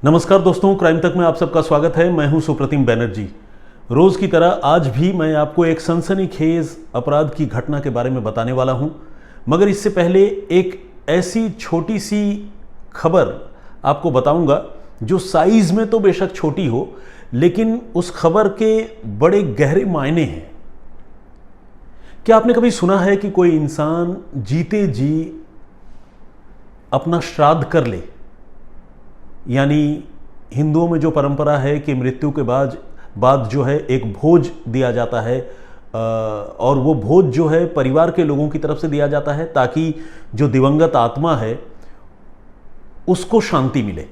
नमस्कार दोस्तों, क्राइम तक में आप सबका स्वागत है। मैं हूं सुप्रतिम बैनर्जी। रोज की तरह आज भी मैं आपको एक सनसनीखेज अपराध की घटना के बारे में बताने वाला हूं, मगर इससे पहले एक ऐसी छोटी सी खबर आपको बताऊंगा जो साइज में तो बेशक छोटी हो, लेकिन उस खबर के बड़े गहरे मायने हैं। क्या आपने कभी सुना है कि कोई इंसान जीते जी अपना श्राद्ध कर ले? यानी हिंदुओं में जो परंपरा है कि मृत्यु के बाद जो है एक भोज दिया जाता है, और वो भोज जो है परिवार के लोगों की तरफ से दिया जाता है ताकि जो दिवंगत आत्मा है उसको शांति मिले।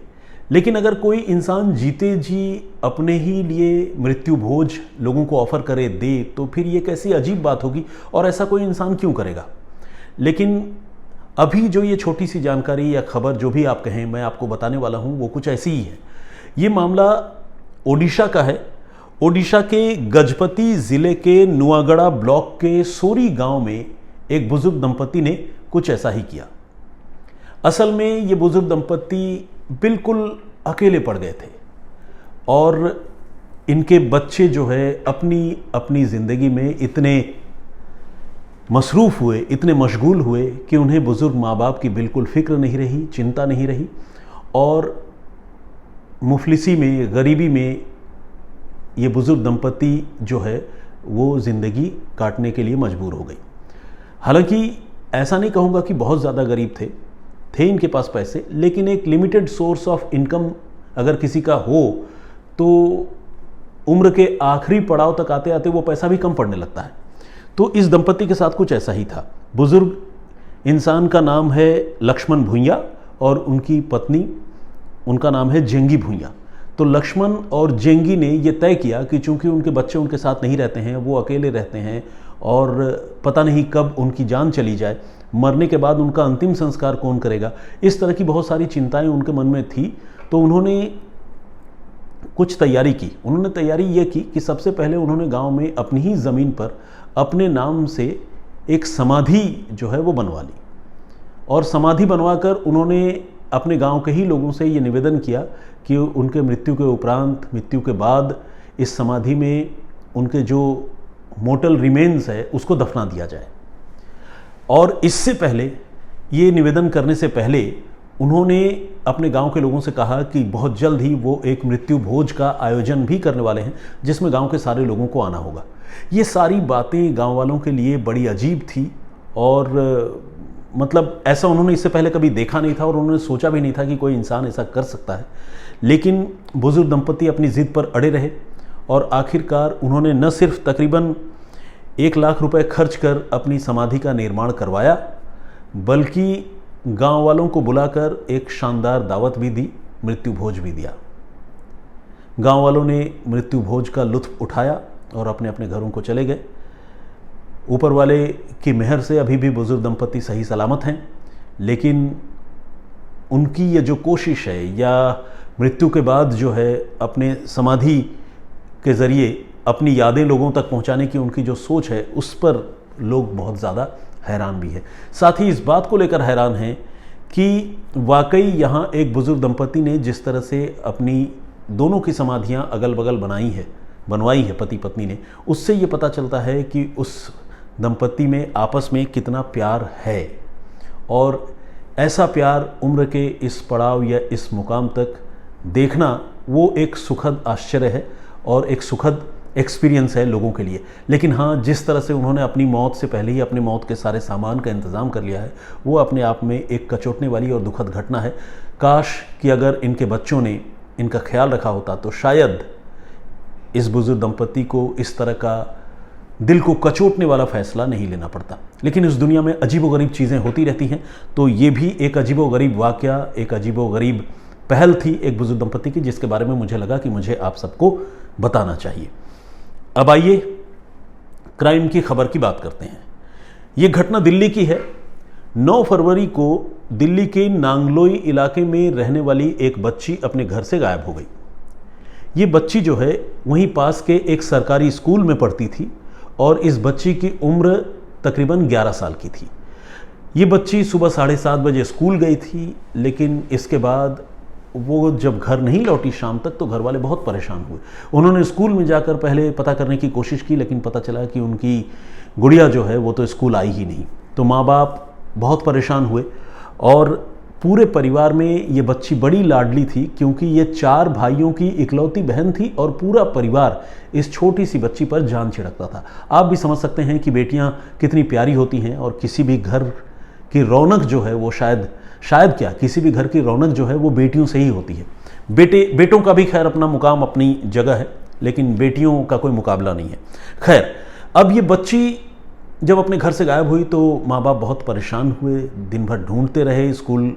लेकिन अगर कोई इंसान जीते जी अपने ही लिए मृत्यु भोज लोगों को ऑफर करे दे, तो फिर ये कैसी अजीब बात होगी और ऐसा कोई इंसान क्यों करेगा। लेकिन अभी जो ये छोटी सी जानकारी या खबर जो भी आप कहें मैं आपको बताने वाला हूँ वो कुछ ऐसी ही है। ये मामला ओडिशा का है। ओडिशा के गजपति ज़िले के नुआगड़ा ब्लॉक के सोरी गांव में एक बुजुर्ग दंपति ने कुछ ऐसा ही किया। असल में ये बुजुर्ग दंपति बिल्कुल अकेले पड़ गए थे और इनके बच्चे जो है अपनी अपनी ज़िंदगी में इतने मसरूफ़ हुए, इतने मशगूल हुए कि उन्हें बुज़ुर्ग माँ बाप की बिल्कुल फ़िक्र नहीं रही, चिंता नहीं रही, और मुफलिसी में, गरीबी में ये बुज़ुर्ग दंपति जो है वो ज़िंदगी काटने के लिए मजबूर हो गई। हालांकि ऐसा नहीं कहूँगा कि बहुत ज़्यादा गरीब थे इनके पास पैसे, लेकिन एक लिमिटेड सोर्स ऑफ इनकम अगर किसी का हो तो उम्र के आखिरी पड़ाव तक आते आते वो पैसा भी कम पड़ने लगता है। तो इस दंपति के साथ कुछ ऐसा ही था। बुजुर्ग इंसान का नाम है लक्ष्मण भुइयाँ और उनकी पत्नी, उनका नाम है जेंगी भुइयाँ। तो लक्ष्मण और जेंगी ने ये तय किया कि चूंकि उनके बच्चे उनके साथ नहीं रहते हैं, वो अकेले रहते हैं और पता नहीं कब उनकी जान चली जाए, मरने के बाद उनका अंतिम संस्कार कौन करेगा, इस तरह की बहुत सारी चिंताएं उनके मन में थी। तो उन्होंने कुछ तैयारी की। उन्होंने तैयारी ये की कि सबसे पहले उन्होंने गांव में अपनी ही ज़मीन पर अपने नाम से एक समाधि जो है वो बनवा ली, और समाधि बनवाकर उन्होंने अपने गांव के ही लोगों से ये निवेदन किया कि उनके मृत्यु के उपरांत, मृत्यु के बाद इस समाधि में उनके जो मोर्टल रिमेन्स है उसको दफना दिया जाए। और इससे पहले, ये निवेदन करने से पहले, उन्होंने अपने गांव के लोगों से कहा कि बहुत जल्द ही वो एक मृत्यु भोज का आयोजन भी करने वाले हैं जिसमें गांव के सारे लोगों को आना होगा। ये सारी बातें गांव वालों के लिए बड़ी अजीब थी और मतलब ऐसा उन्होंने इससे पहले कभी देखा नहीं था और उन्होंने सोचा भी नहीं था कि कोई इंसान ऐसा कर सकता है। लेकिन बुजुर्ग दंपति अपनी ज़िद पर अड़े रहे और आखिरकार उन्होंने न सिर्फ तकरीबन 1 लाख रुपए खर्च कर अपनी समाधि का निर्माण करवाया, बल्कि गांव वालों को बुलाकर एक शानदार दावत भी दी, मृत्यु भोज भी दिया। गांव वालों ने मृत्यु भोज का लुत्फ उठाया और अपने अपने घरों को चले गए। ऊपर वाले की मेहर से अभी भी बुजुर्ग दंपति सही सलामत हैं, लेकिन उनकी ये जो कोशिश है या मृत्यु के बाद जो है अपने समाधि के ज़रिए अपनी यादें लोगों तक पहुंचाने की उनकी जो सोच है, उस पर लोग बहुत ज़्यादा हैरान भी है। साथ ही इस बात को लेकर हैरान हैं कि वाकई यहाँ एक बुजुर्ग दंपति ने जिस तरह से अपनी दोनों की समाधियाँ अगल बगल बनवाई है पति पत्नी ने, उससे ये पता चलता है कि उस दंपति में आपस में कितना प्यार है। और ऐसा प्यार उम्र के इस पड़ाव या इस मुकाम तक देखना वो एक सुखद आश्चर्य है और एक सुखद एक्सपीरियंस है लोगों के लिए। लेकिन हाँ, जिस तरह से उन्होंने अपनी मौत से पहले ही अपनी मौत के सारे सामान का इंतज़ाम कर लिया है, वो अपने आप में एक कचोटने वाली और दुखद घटना है। काश कि अगर इनके बच्चों ने इनका ख्याल रखा होता तो शायद इस बुजुर्ग दंपति को इस तरह का दिल को कचोटने वाला फैसला नहीं लेना पड़ता। लेकिन इस दुनिया में अजीबोगरीब चीज़ें होती रहती हैं, तो ये भी एक अजीबोगरीब वाक़या, एक अजीबोगरीब पहल थी एक बुजुर्ग दंपति की, जिसके बारे में मुझे लगा कि मुझे आप सबको बताना चाहिए। अब आइए क्राइम की खबर की बात करते हैं। ये घटना दिल्ली की है। 9 फरवरी को दिल्ली के नांगलोई इलाके में रहने वाली एक बच्ची अपने घर से गायब हो गई। ये बच्ची जो है वहीं पास के एक सरकारी स्कूल में पढ़ती थी और इस बच्ची की उम्र तकरीबन 11 साल की थी। ये बच्ची सुबह 7:30 बजे स्कूल गई थी, लेकिन इसके बाद वो जब घर नहीं लौटी शाम तक तो घर वाले बहुत परेशान हुए। उन्होंने स्कूल में जाकर पहले पता करने की कोशिश की, लेकिन पता चला कि उनकी गुड़िया जो है वो तो स्कूल आई ही नहीं। तो माँ बाप बहुत परेशान हुए और पूरे परिवार में ये बच्ची बड़ी लाडली थी, क्योंकि ये 4 भाइयों की इकलौती बहन थी और पूरा परिवार इस छोटी सी बच्ची पर जान छिड़कता था। आप भी समझ सकते हैं कि बेटियां कितनी प्यारी होती हैं और किसी भी घर की रौनक जो है वो शायद क्या किसी भी घर की रौनक जो है वो बेटियों से ही होती है। बेटों का भी खैर अपना मुकाम अपनी जगह है, लेकिन बेटियों का कोई मुकाबला नहीं है। खैर, अब ये बच्ची जब अपने घर से गायब हुई तो माँ बाप बहुत परेशान हुए, दिन भर ढूंढते रहे। स्कूल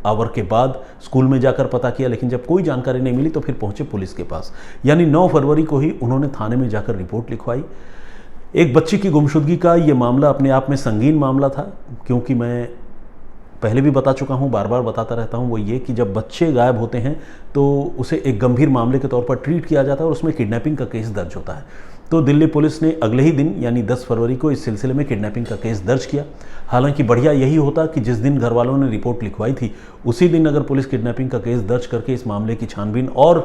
आवर के बाद स्कूल में जाकर पता किया, लेकिन जब कोई जानकारी नहीं मिली तो फिर पहुंचे पुलिस के पास। यानी 9 फरवरी को ही उन्होंने थाने में जाकर रिपोर्ट लिखवाई। एक बच्ची की गुमशुदगी का ये मामला अपने आप में संगीन मामला था, क्योंकि मैं पहले भी बता चुका हूँ, बार बार बताता रहता हूँ, वो ये कि जब बच्चे गायब होते हैं तो उसे एक गंभीर मामले के तौर पर ट्रीट किया जाता है और उसमें किडनैपिंग का केस दर्ज होता है। तो दिल्ली पुलिस ने अगले ही दिन यानी 10 फरवरी को इस सिलसिले में किडनैपिंग का केस दर्ज किया। हालांकि बढ़िया यही होता कि जिस दिन घर वालों ने रिपोर्ट लिखवाई थी उसी दिन अगर पुलिस किडनैपिंग का केस दर्ज करके इस मामले की छानबीन और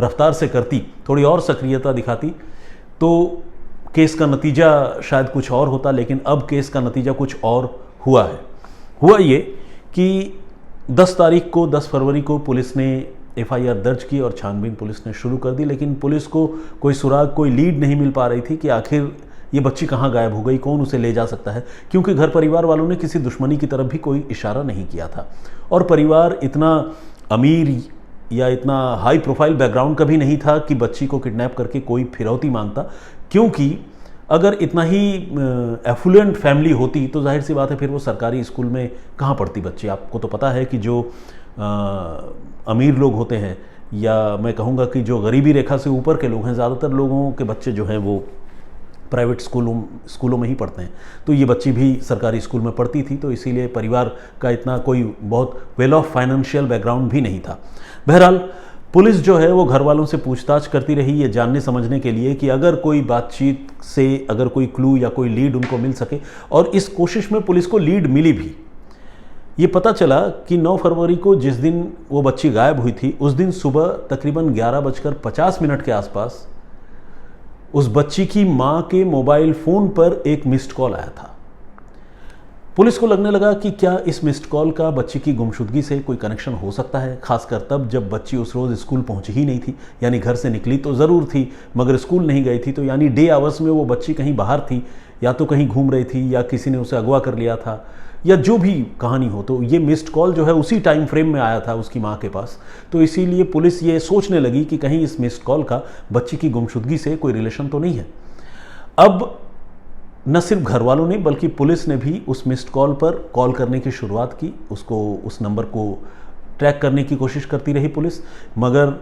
रफ्तार से करती, थोड़ी और सक्रियता दिखाती, तो केस का नतीजा शायद कुछ और होता। लेकिन अब केस का नतीजा कुछ और हुआ है। हुआ ये कि 10 तारीख को 10 फरवरी को पुलिस ने FIR दर्ज की और छानबीन पुलिस ने शुरू कर दी, लेकिन पुलिस को कोई सुराग, कोई लीड नहीं मिल पा रही थी कि आखिर ये बच्ची कहाँ गायब हो गई, कौन उसे ले जा सकता है, क्योंकि घर परिवार वालों ने किसी दुश्मनी की तरफ भी कोई इशारा नहीं किया था। और परिवार इतना अमीर या इतना हाई प्रोफाइल बैकग्राउंड का भी नहीं था कि बच्ची को किडनैप करके कोई फिरौती मांगता, क्योंकि अगर इतना ही एफुलेंट फैमिली होती तो जाहिर सी बात है फिर वो सरकारी स्कूल में कहाँ पढ़ती बच्ची। आपको तो पता है कि जो अमीर लोग होते हैं, या मैं कहूँगा कि जो गरीबी रेखा से ऊपर के लोग हैं, ज़्यादातर लोगों के बच्चे जो हैं वो प्राइवेट स्कूलों में ही पढ़ते हैं। तो ये बच्ची भी सरकारी स्कूल में पढ़ती थी, तो इसीलिए परिवार का इतना कोई बहुत वेल ऑफ फाइनेंशियल बैकग्राउंड भी नहीं था। बहरहाल पुलिस जो है वो घर वालों से पूछताछ करती रही, ये जानने समझने के लिए कि अगर कोई बातचीत से अगर कोई क्लू या कोई लीड उनको मिल सके। और इस कोशिश में पुलिस को लीड मिली भी। ये पता चला कि 9 फरवरी को जिस दिन वो बच्ची गायब हुई थी उस दिन सुबह तकरीबन 11:50 के आसपास उस बच्ची की मां के मोबाइल फोन पर एक मिस्ड कॉल आया था। पुलिस को लगने लगा कि क्या इस मिस्ड कॉल का बच्ची की गुमशुदगी से कोई कनेक्शन हो सकता है, खासकर तब जब बच्ची उस रोज़ स्कूल पहुंची ही नहीं थी। यानी घर से निकली तो ज़रूर थी मगर स्कूल नहीं गई थी, तो यानी डे आवर्स में वो बच्ची कहीं बाहर थी, या तो कहीं घूम रही थी, या किसी ने उसे अगवा कर लिया था, या जो भी कहानी हो। तो ये मिस्ड कॉल जो है उसी टाइम फ्रेम में आया था उसकी माँ के पास। तो इसीलिए पुलिस ये सोचने लगी कि कहीं इस मिस्ड कॉल का बच्ची की गुमशुदगी से कोई रिलेशन तो नहीं है। अब न सिर्फ घर वालों ने बल्कि पुलिस ने भी उस मिस्ड कॉल पर कॉल करने की शुरुआत की। उस नंबर को ट्रैक करने की कोशिश करती रही पुलिस, मगर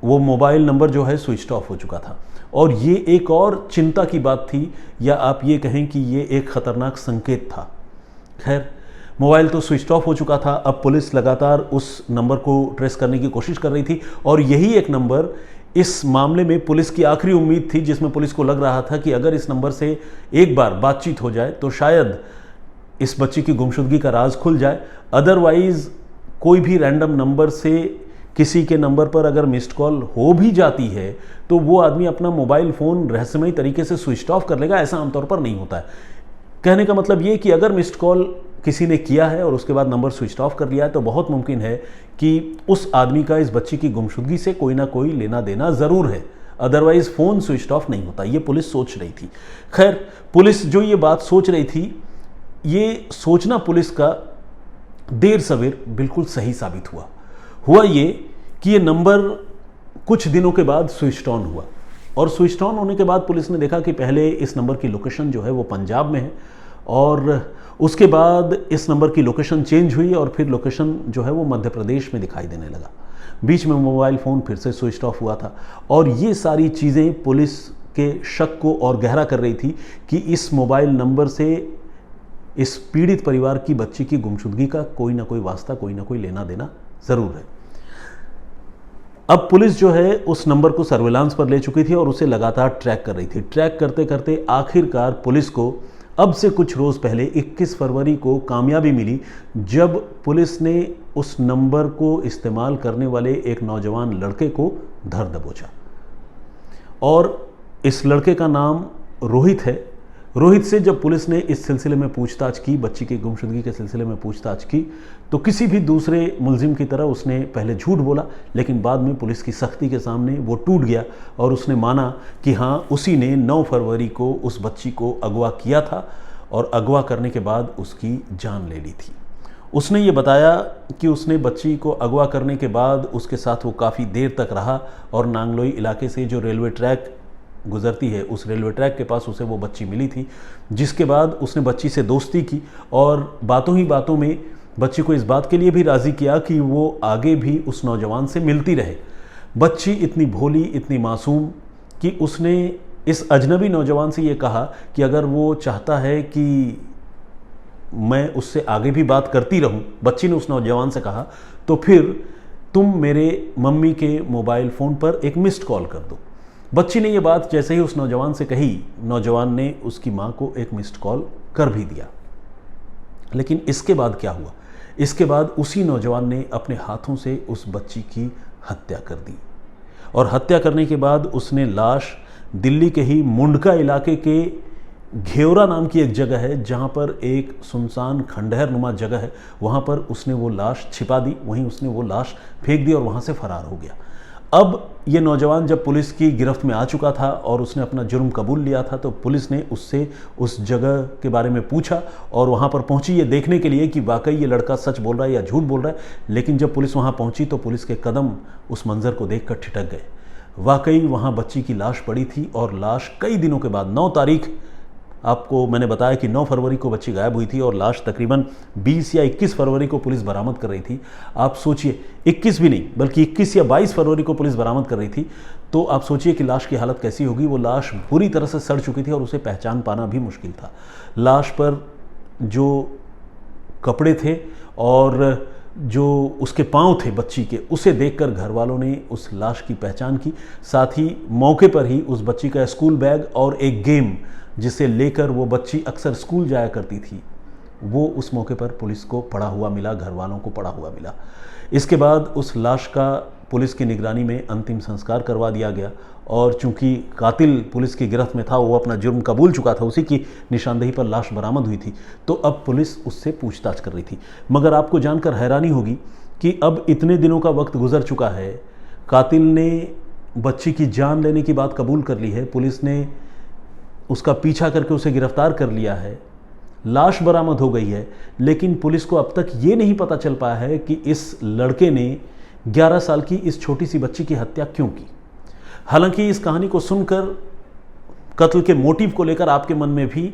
वो मोबाइल नंबर जो है स्विच ऑफ हो चुका था। और ये एक और चिंता की बात थी, या आप ये कहें कि ये एक खतरनाक संकेत था। खैर, मोबाइल तो स्विच ऑफ हो चुका था। अब पुलिस लगातार उस नंबर को ट्रेस करने की कोशिश कर रही थी, और यही एक नंबर इस मामले में पुलिस की आखिरी उम्मीद थी, जिसमें पुलिस को लग रहा था कि अगर इस नंबर से एक बार बातचीत हो जाए तो शायद इस बच्ची की गुमशुदगी का राज खुल जाए। अदरवाइज कोई भी रैंडम नंबर से किसी के नंबर पर अगर मिस्ड कॉल हो भी जाती है तो वो आदमी अपना मोबाइल फ़ोन रहस्यमयी तरीके से स्विच ऑफ कर लेगा। ऐसा आमतौर पर नहीं होता है। कहने का मतलब ये कि अगर मिस्ड कॉल किसी ने किया है और उसके बाद नंबर स्विच ऑफ कर लिया है तो बहुत मुमकिन है कि उस आदमी का इस बच्ची की गुमशुदगी से कोई ना कोई लेना देना ज़रूर है, अदरवाइज फ़ोन स्विच ऑफ नहीं होता। ये पुलिस सोच रही थी। खैर, पुलिस जो ये बात सोच रही थी, ये सोचना पुलिस का देर सवेर बिल्कुल सही साबित हुआ ये कि ये नंबर कुछ दिनों के बाद स्विच ऑन हुआ, और स्विच ऑन होने के बाद पुलिस ने देखा कि पहले इस नंबर की लोकेशन जो है वो पंजाब में है, और उसके बाद इस नंबर की लोकेशन चेंज हुई और फिर लोकेशन जो है वो मध्य प्रदेश में दिखाई देने लगा। बीच में मोबाइल फ़ोन फिर से स्विच ऑफ हुआ था, और ये सारी चीज़ें पुलिस के शक को और गहरा कर रही थी कि इस मोबाइल नंबर से इस पीड़ित परिवार की बच्ची की गुमशुदगी का कोई ना कोई वास्ता, कोई ना कोई लेना देना ज़रूर है। अब पुलिस जो है उस नंबर को सर्विलांस पर ले चुकी थी और उसे लगातार ट्रैक कर रही थी। ट्रैक करते करते आखिरकार पुलिस को अब से कुछ रोज़ पहले 21 फरवरी को कामयाबी मिली, जब पुलिस ने उस नंबर को इस्तेमाल करने वाले एक नौजवान लड़के को धर दबोचा। और इस लड़के का नाम रोहित है। रोहित से जब पुलिस ने इस सिलसिले में पूछताछ की, बच्ची की गुमशुदगी के सिलसिले में पूछताछ की, तो किसी भी दूसरे मुलजिम की तरह उसने पहले झूठ बोला, लेकिन बाद में पुलिस की सख्ती के सामने वो टूट गया और उसने माना कि हाँ, उसी ने 9 फरवरी को उस बच्ची को अगवा किया था और अगवा करने के बाद उसकी जान ले ली थी। उसने ये बताया कि उसने बच्ची को अगवा करने के बाद उसके साथ वो काफ़ी देर तक रहा और नांगलोई इलाके से जो रेलवे ट्रैक गुजरती है, उस रेलवे ट्रैक के पास उसे वो बच्ची मिली थी, जिसके बाद उसने बच्ची से दोस्ती की और बातों ही बातों में बच्ची को इस बात के लिए भी राज़ी किया कि वो आगे भी उस नौजवान से मिलती रहे। बच्ची इतनी भोली, इतनी मासूम कि उसने इस अजनबी नौजवान से ये कहा कि अगर वो चाहता है कि मैं उससे आगे भी बात करती रहूं, बच्ची ने उस नौजवान से कहा, तो फिर तुम मेरे मम्मी के मोबाइल फ़ोन पर एक मिस्ड कॉल कर दो। बच्ची ने ये बात जैसे ही उस नौजवान से कही, नौजवान ने उसकी मां को एक मिस्ड कॉल कर भी दिया। लेकिन इसके बाद क्या हुआ? इसके बाद उसी नौजवान ने अपने हाथों से उस बच्ची की हत्या कर दी और हत्या करने के बाद उसने लाश दिल्ली के ही मुंडका इलाके के घेवरा नाम की एक जगह है, जहाँ पर एक सुनसान खंडहर नुमा जगह है, वहाँ पर उसने वो लाश छिपा दी, वहीं उसने वो लाश फेंक दी और वहाँ से फरार हो गया। अब ये नौजवान जब पुलिस की गिरफ्त में आ चुका था और उसने अपना जुर्म कबूल लिया था, तो पुलिस ने उससे उस जगह के बारे में पूछा और वहाँ पर पहुँची ये देखने के लिए कि वाकई ये लड़का सच बोल रहा है या झूठ बोल रहा है। लेकिन जब पुलिस वहाँ पहुँची तो पुलिस के कदम उस मंज़र को देखकर ठिठक गए। वाकई वहाँ बच्ची की लाश पड़ी थी और लाश कई दिनों के बाद 9 तारीख, आपको मैंने बताया कि 9 फरवरी को बच्ची गायब हुई थी और लाश तकरीबन 20 या 21 फरवरी को पुलिस बरामद कर रही थी। आप सोचिए, 21 भी नहीं बल्कि 21 या 22 फरवरी को पुलिस बरामद कर रही थी, तो आप सोचिए कि लाश की हालत कैसी होगी। वो लाश बुरी तरह से सड़ चुकी थी और उसे पहचान पाना भी मुश्किल था। लाश पर जो कपड़े थे और जो उसके पांव थे बच्ची के, उसे देखकर घर वालों ने उस लाश की पहचान की। साथ ही मौके पर ही उस बच्ची का स्कूल बैग और एक गेम जिसे लेकर वो बच्ची अक्सर स्कूल जाया करती थी, वो उस मौके पर पुलिस को पड़ा हुआ मिला, घर वालों को पड़ा हुआ मिला। इसके बाद उस लाश का पुलिस की निगरानी में अंतिम संस्कार करवा दिया गया और चूंकि कातिल पुलिस की गिरफ्त में था, वो अपना जुर्म कबूल चुका था, उसी की निशानदेही पर लाश बरामद हुई थी, तो अब पुलिस उससे पूछताछ कर रही थी। मगर आपको जानकर हैरानी होगी कि अब इतने दिनों का वक्त गुजर चुका है, कातिल ने बच्ची की जान लेने की बात कबूल कर ली है, पुलिस ने उसका पीछा करके उसे गिरफ्तार कर लिया है, लाश बरामद हो गई है, लेकिन पुलिस को अब तक ये नहीं पता चल पाया है कि इस लड़के ने 11 साल की इस छोटी सी बच्ची की हत्या क्यों की। हालांकि इस कहानी को सुनकर कत्ल के मोटिव को लेकर आपके मन में भी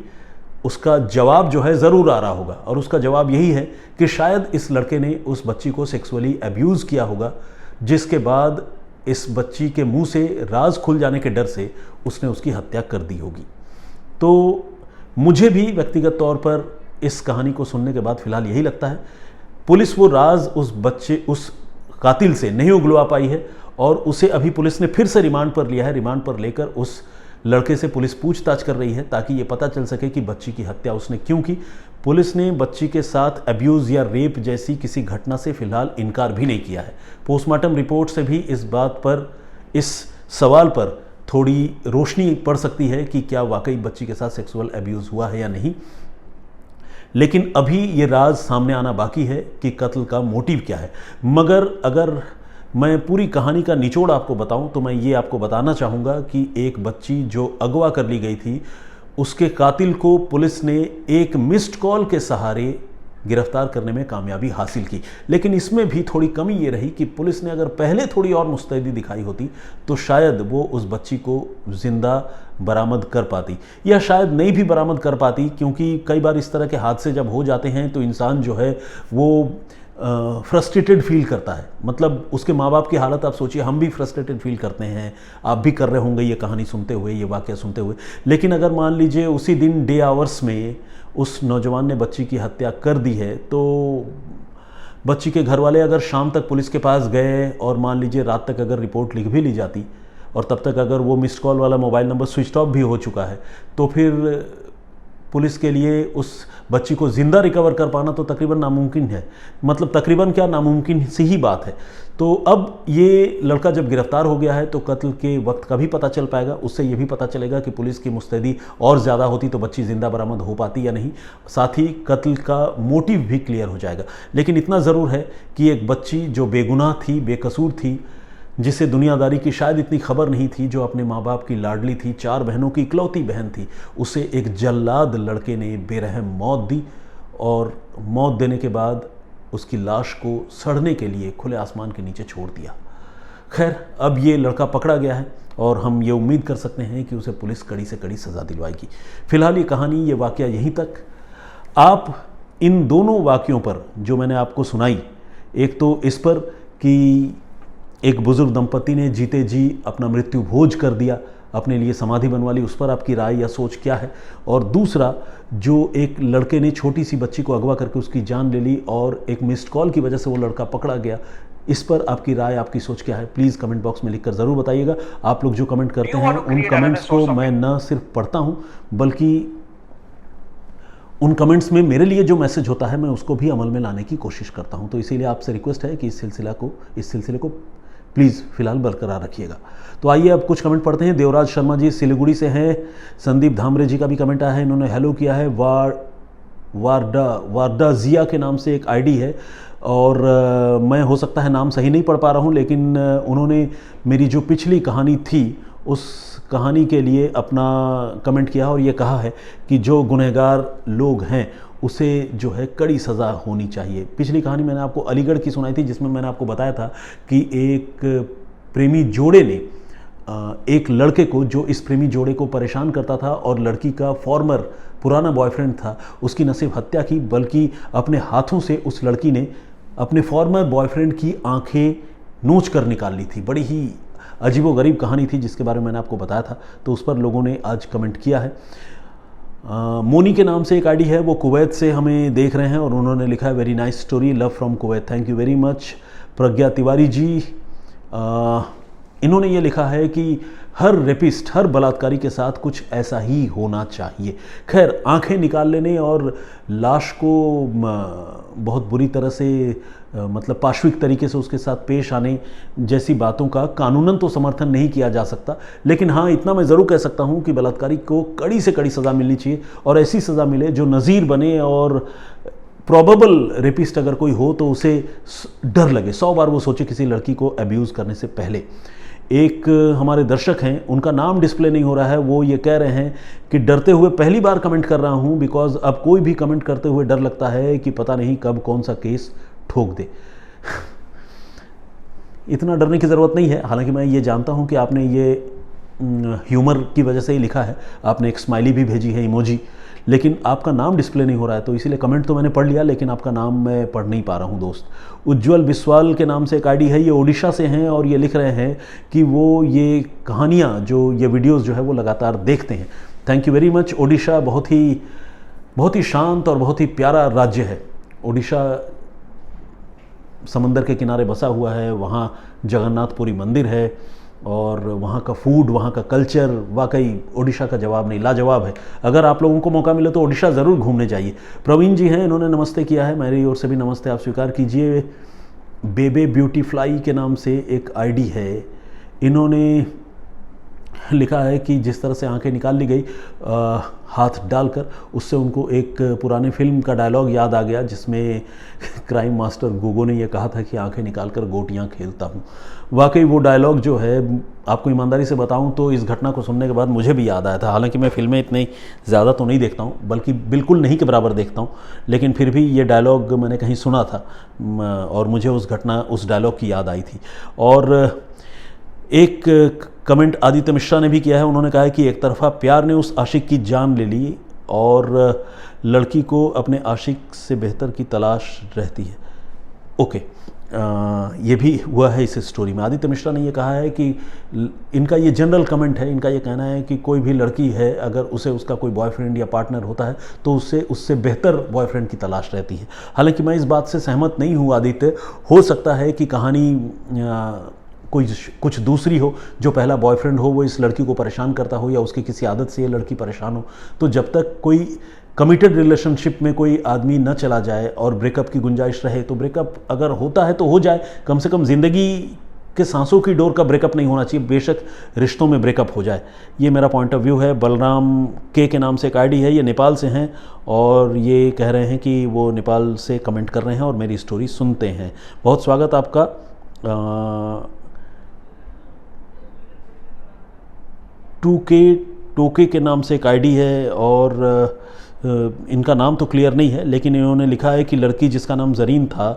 उसका जवाब जो है ज़रूर आ रहा होगा और उसका जवाब यही है कि शायद इस लड़के ने उस बच्ची को सेक्सुअली अब्यूज़ किया होगा, जिसके बाद इस बच्ची के मुंह से राज खुल जाने के डर से उसने उसकी हत्या कर दी होगी। तो मुझे भी व्यक्तिगत तौर पर इस कहानी को सुनने के बाद फिलहाल यही लगता है, पुलिस वो राज उस कातिल से नहीं उगलवा पाई है और उसे अभी पुलिस ने फिर से रिमांड पर लिया है। रिमांड पर लेकर उस लड़के से पुलिस पूछताछ कर रही है ताकि ये पता चल सके कि बच्ची की हत्या उसने क्यों की। पुलिस ने बच्ची के साथ अब्यूज़ या रेप जैसी किसी घटना से फिलहाल इनकार भी नहीं किया है। पोस्टमार्टम रिपोर्ट से भी इस बात पर, इस सवाल पर थोड़ी रोशनी पड़ सकती है कि क्या वाकई बच्ची के साथ सेक्सुअल अब्यूज़ हुआ है या नहीं, लेकिन अभी ये राज सामने आना बाकी है कि कत्ल का मोटिव क्या है। मगर अगर मैं पूरी कहानी का निचोड़ आपको बताऊं तो मैं ये आपको बताना चाहूँगा कि एक बच्ची जो अगवा कर ली गई थी, उसके कातिल को पुलिस ने एक मिस्ड कॉल के सहारे गिरफ्तार करने में कामयाबी हासिल की। लेकिन इसमें भी थोड़ी कमी ये रही कि पुलिस ने अगर पहले थोड़ी और मुस्तैदी दिखाई होती तो शायद वो उस बच्ची को जिंदा बरामद कर पाती, या शायद नहीं भी बरामद कर पाती, क्योंकि कई बार इस तरह के हादसे जब हो जाते हैं तो इंसान जो है वो फ्रस्ट्रेटेड फील करता है। मतलब उसके माँ बाप की हालत आप सोचिए, हम भी फ्रस्ट्रेटेड फील करते हैं, आप भी कर रहे होंगे ये कहानी सुनते हुए, ये वाक़या सुनते हुए। लेकिन अगर मान लीजिए उसी दिन डे आवर्स में उस नौजवान ने बच्ची की हत्या कर दी है, तो बच्ची के घर वाले अगर शाम तक पुलिस के पास गए और मान लीजिए रात तक अगर रिपोर्ट लिख भी ली जाती और तब तक अगर वो मिस्ड कॉल वाला मोबाइल नंबर स्विच ऑफ भी हो चुका है, तो फिर पुलिस के लिए उस बच्ची को ज़िंदा रिकवर कर पाना तो तकरीबन नामुमकिन है, मतलब तकरीबन क्या, नामुमकिन सी ही बात है। तो अब ये लड़का जब गिरफ्तार हो गया है तो कत्ल के वक्त का भी पता चल पाएगा, उससे ये भी पता चलेगा कि पुलिस की मुस्तैदी और ज़्यादा होती तो बच्ची ज़िंदा बरामद हो पाती या नहीं, साथ ही कत्ल का मोटिव भी क्लियर हो जाएगा। लेकिन इतना ज़रूर है कि एक बच्ची जो बेगुनाह थी, बेकसूर थी, जिसे दुनियादारी की शायद इतनी खबर नहीं थी, जो अपने माँ बाप की लाडली थी, 4 बहनों की इकलौती बहन थी, उसे एक जल्लाद लड़के ने बेरहम मौत दी और मौत देने के बाद उसकी लाश को सड़ने के लिए खुले आसमान के नीचे छोड़ दिया। खैर, अब ये लड़का पकड़ा गया है और हम ये उम्मीद कर सकते हैं कि उसे पुलिस कड़ी से कड़ी सज़ा दिलवाएगी। फिलहाल ये कहानी, ये वाक़या यहीं तक। आप इन दोनों वाक़यों पर जो मैंने आपको सुनाई, एक तो इस पर कि एक बुजुर्ग दंपति ने जीते जी अपना मृत्यु भोज कर दिया, अपने लिए समाधि बनवा ली, उस पर आपकी राय या सोच क्या है? और दूसरा, जो एक लड़के ने छोटी सी बच्ची को अगवा करके उसकी जान ले ली और एक मिस्ड कॉल की वजह से वो लड़का पकड़ा गया, इस पर आपकी राय, आपकी सोच क्या है? प्लीज़ कमेंट बॉक्स में लिखकर ज़रूर बताइएगा। आप लोग जो कमेंट करते हैं उन कमेंट्स को मैं न सिर्फ पढ़ता हूँ, बल्कि उन कमेंट्स में मेरे लिए जो मैसेज होता है मैं उसको भी अमल में लाने की कोशिश करता हूँ। तो इसीलिए आपसे रिक्वेस्ट है कि इस सिलसिले को प्लीज़ फिलहाल बरकरार रखिएगा। तो आइए अब कुछ कमेंट पढ़ते हैं। देवराज शर्मा जी सिलीगुड़ी से हैं। संदीप धामरे जी का भी कमेंट आया है, इन्होंने हेलो किया है। वारडा जिया के नाम से एक आईडी है और मैं हो सकता है नाम सही नहीं पढ़ पा रहा हूँ, लेकिन उन्होंने मेरी जो पिछली कहानी थी उस कहानी के लिए अपना कमेंट किया और ये कहा है कि जो गुनहगार लोग हैं उसे जो है कड़ी सज़ा होनी चाहिए। पिछली कहानी मैंने आपको अलीगढ़ की सुनाई थी, जिसमें मैंने आपको बताया था कि एक प्रेमी जोड़े ने एक लड़के को, जो इस प्रेमी जोड़े को परेशान करता था और लड़की का फॉर्मर पुराना बॉयफ्रेंड था, उसकी न सिर्फ हत्या की बल्कि अपने हाथों से उस लड़की ने अपने फॉर्मर बॉयफ्रेंड की आंखें नोच कर निकाल ली थी। बड़ी ही अजीबोगरीब कहानी थी जिसके बारे में मैंने आपको बताया था, तो उस पर लोगों ने आज कमेंट किया है। मोनी के नाम से एक आईडी है, वो कुवैत से हमें देख रहे हैं और उन्होंने लिखा है very nice story, love from Kuwait, thank you very much. Pragya Tiwari ji, इन्होंने ये लिखा है कि हर रेपिस्ट, हर बलात्कारी के साथ कुछ ऐसा ही होना चाहिए। खैर, आंखें निकाल लेने और लाश को बहुत बुरी तरह से मतलब पाशविक तरीके से उसके साथ पेश आने जैसी बातों का कानूनन तो समर्थन नहीं किया जा सकता, लेकिन हाँ इतना मैं ज़रूर कह सकता हूँ कि बलात्कारी को कड़ी से कड़ी सज़ा मिलनी चाहिए और ऐसी सज़ा मिले जो नज़ीर बने और प्रोबेबल रेपिस्ट अगर कोई हो तो उसे डर लगे, 100 बार वो सोचे किसी लड़की को अब्यूज़ करने से पहले। एक हमारे दर्शक हैं, उनका नाम डिस्प्ले नहीं हो रहा है, वो ये कह रहे हैं कि डरते हुए पहली बार कमेंट कर रहा हूँ बिकॉज अब कोई भी कमेंट करते हुए डर लगता है कि पता नहीं कब कौन सा केस ठोक दे। इतना डरने की ज़रूरत नहीं है, हालांकि मैं ये जानता हूँ कि आपने ये ह्यूमर की वजह से ही लिखा है, आपने एक स्माइली भी भेजी है, इमोजी, लेकिन आपका नाम डिस्प्ले नहीं हो रहा है, तो इसीलिए कमेंट तो मैंने पढ़ लिया लेकिन आपका नाम मैं पढ़ नहीं पा रहा हूँ दोस्त। उज्ज्वल बिस्वाल के नाम से एक आईडी है, ये ओडिशा से हैं और ये लिख रहे हैं कि वो ये कहानियाँ, जो ये वीडियोस जो है वो लगातार देखते हैं। Thank you very much. Odisha बहुत ही शांत और बहुत ही प्यारा राज्य है। ओडिशा समंदर के किनारे बसा हुआ है, वहाँ जगन्नाथपुरी मंदिर है और वहाँ का फूड, वहाँ का कल्चर, वाकई ओडिशा का जवाब नहीं, लाजवाब है। अगर आप लोगों को मौका मिले तो ओडिशा ज़रूर घूमने जाइए। प्रवीण जी हैं, इन्होंने नमस्ते किया है, मेरी ओर से भी नमस्ते आप स्वीकार कीजिए। बेबे ब्यूटीफ्लाई के नाम से एक आईडी है, इन्होंने लिखा है कि जिस तरह से आंखें निकाल ली गई हाथ डालकर, उससे उनको एक पुराने फिल्म का डायलॉग याद आ गया जिसमें क्राइम मास्टर गोगो ने यह कहा था कि आंखें निकालकर गोटियां खेलता हूं। वाकई वो डायलॉग जो है, आपको ईमानदारी से बताऊं तो इस घटना को सुनने के बाद मुझे भी याद आया था। हालांकि मैं फिल्में इतनी ज़्यादा तो नहीं देखता हूं, बल्कि बिल्कुल नहीं के बराबर देखता हूं, लेकिन फिर भी ये डायलॉग मैंने कहीं सुना था और मुझे उस डायलॉग की याद आई थी। और एक कमेंट आदित्य मिश्रा ने भी किया है, उन्होंने कहा है कि एक तरफा प्यार ने उस आशिक की जान ले ली और लड़की को अपने आशिक से बेहतर की तलाश रहती है। ओके, ये भी हुआ है इस स्टोरी में। आदित्य मिश्रा ने ये कहा है कि इनका ये जनरल कमेंट है, इनका ये कहना है कि कोई भी लड़की है अगर उसे उसका कोई बॉयफ्रेंड या पार्टनर होता है तो उससे बेहतर बॉयफ्रेंड की तलाश रहती है। हालांकि मैं इस बात से सहमत नहीं हूँ आदित्य, हो सकता है कि कहानी कोई कुछ दूसरी हो, जो पहला बॉयफ्रेंड हो वो इस लड़की को परेशान करता हो या उसकी किसी आदत से ये लड़की परेशान हो, तो जब तक कोई कमिटेड रिलेशनशिप में कोई आदमी न चला जाए और ब्रेकअप की गुंजाइश रहे, तो ब्रेकअप अगर होता है तो हो जाए, कम से कम ज़िंदगी के सांसों की डोर का ब्रेकअप नहीं होना चाहिए, बेशक रिश्तों में ब्रेकअप हो जाए। ये मेरा पॉइंट ऑफ व्यू है। बलराम के नाम से एक आईडी है, ये नेपाल से हैं और ये कह रहे हैं कि वो नेपाल से कमेंट कर रहे हैं और मेरी स्टोरी सुनते हैं। बहुत स्वागत आपका। टोके के नाम से एक आईडी है और इनका नाम तो क्लियर नहीं है, लेकिन इन्होंने लिखा है कि लड़की जिसका नाम ज़रीन था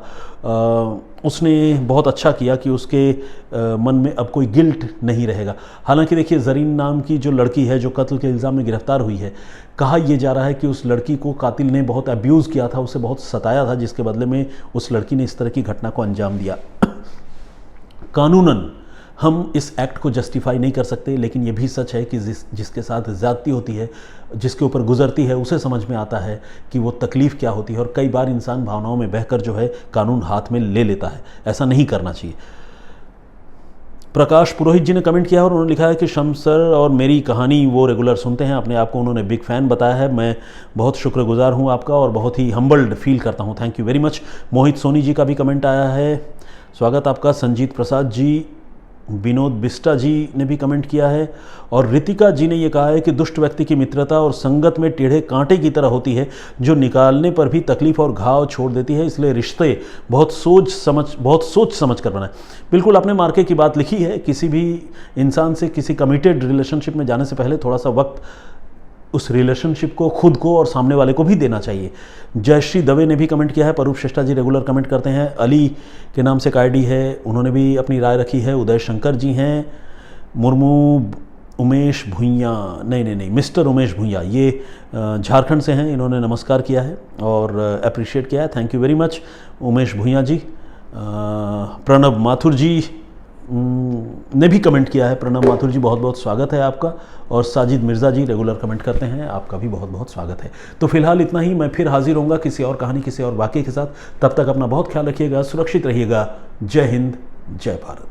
उसने बहुत अच्छा किया कि उसके मन में अब कोई गिल्ट नहीं रहेगा। हालांकि देखिए, ज़रीन नाम की जो लड़की है जो कत्ल के इल्ज़ाम में गिरफ्तार हुई है, कहा यह जा रहा है कि उस लड़की को कातिल ने बहुत अब्यूज़ किया था, उसे बहुत सताया था, जिसके बदले में उस लड़की ने इस तरह की घटना को अंजाम दिया। कानूनन हम इस एक्ट को जस्टिफाई नहीं कर सकते, लेकिन ये भी सच है कि जिसके साथ ज़्यादती होती है, जिसके ऊपर गुजरती है, उसे समझ में आता है कि वो तकलीफ़ क्या होती है। और कई बार इंसान भावनाओं में बहकर जो है कानून हाथ में ले लेता है, ऐसा नहीं करना चाहिए। प्रकाश पुरोहित जी ने कमेंट किया और उन्होंने लिखा है कि शम्स सर और मेरी कहानी वो रेगुलर सुनते हैं, अपने आप को उन्होंने बिग फ़ैन बताया है। मैं बहुत शुक्रगुजार हूँ आपका और बहुत ही हम्बल्ड फील करता हूँ। Thank you very much. Mohit Soni ji का भी कमेंट आया है, स्वागत आपका। संजीत प्रसाद जी, विनोद बिस्टा जी ने भी कमेंट किया है और रितिका जी ने यह कहा है कि दुष्ट व्यक्ति की मित्रता और संगत में टेढ़े कांटे की तरह होती है, जो निकालने पर भी तकलीफ और घाव छोड़ देती है, इसलिए रिश्ते बहुत सोच समझ कर बनाए। बिल्कुल आपने मार्के की बात लिखी है। किसी भी इंसान से किसी कमिटेड रिलेशनशिप में जाने से पहले थोड़ा सा वक्त उस रिलेशनशिप को, खुद को और सामने वाले को भी देना चाहिए। जयश्री दवे ने भी कमेंट किया है। परूप श्रेष्ठा जी रेगुलर कमेंट करते हैं। अली के नाम से एक आईडी है, उन्होंने भी अपनी राय रखी है। उदय शंकर जी हैं। मुर्मू उमेश भुइयाँ, नहीं, मिस्टर उमेश भुइयाँ, ये झारखंड से हैं, इन्होंने नमस्कार किया है और अप्रिशिएट किया है। Thank you very much Umesh Bhuiyan ji. Pranab Mathur ji ने भी कमेंट किया है। प्रणब माथुर जी, बहुत बहुत स्वागत है आपका। और साजिद मिर्ज़ा जी रेगुलर कमेंट करते हैं, आपका भी बहुत बहुत स्वागत है। तो फिलहाल इतना ही। मैं फिर हाजिर होऊंगा किसी और कहानी, किसी और वाक़ये के साथ। तब तक अपना बहुत ख्याल रखिएगा, सुरक्षित रहिएगा। जय हिंद, जय भारत।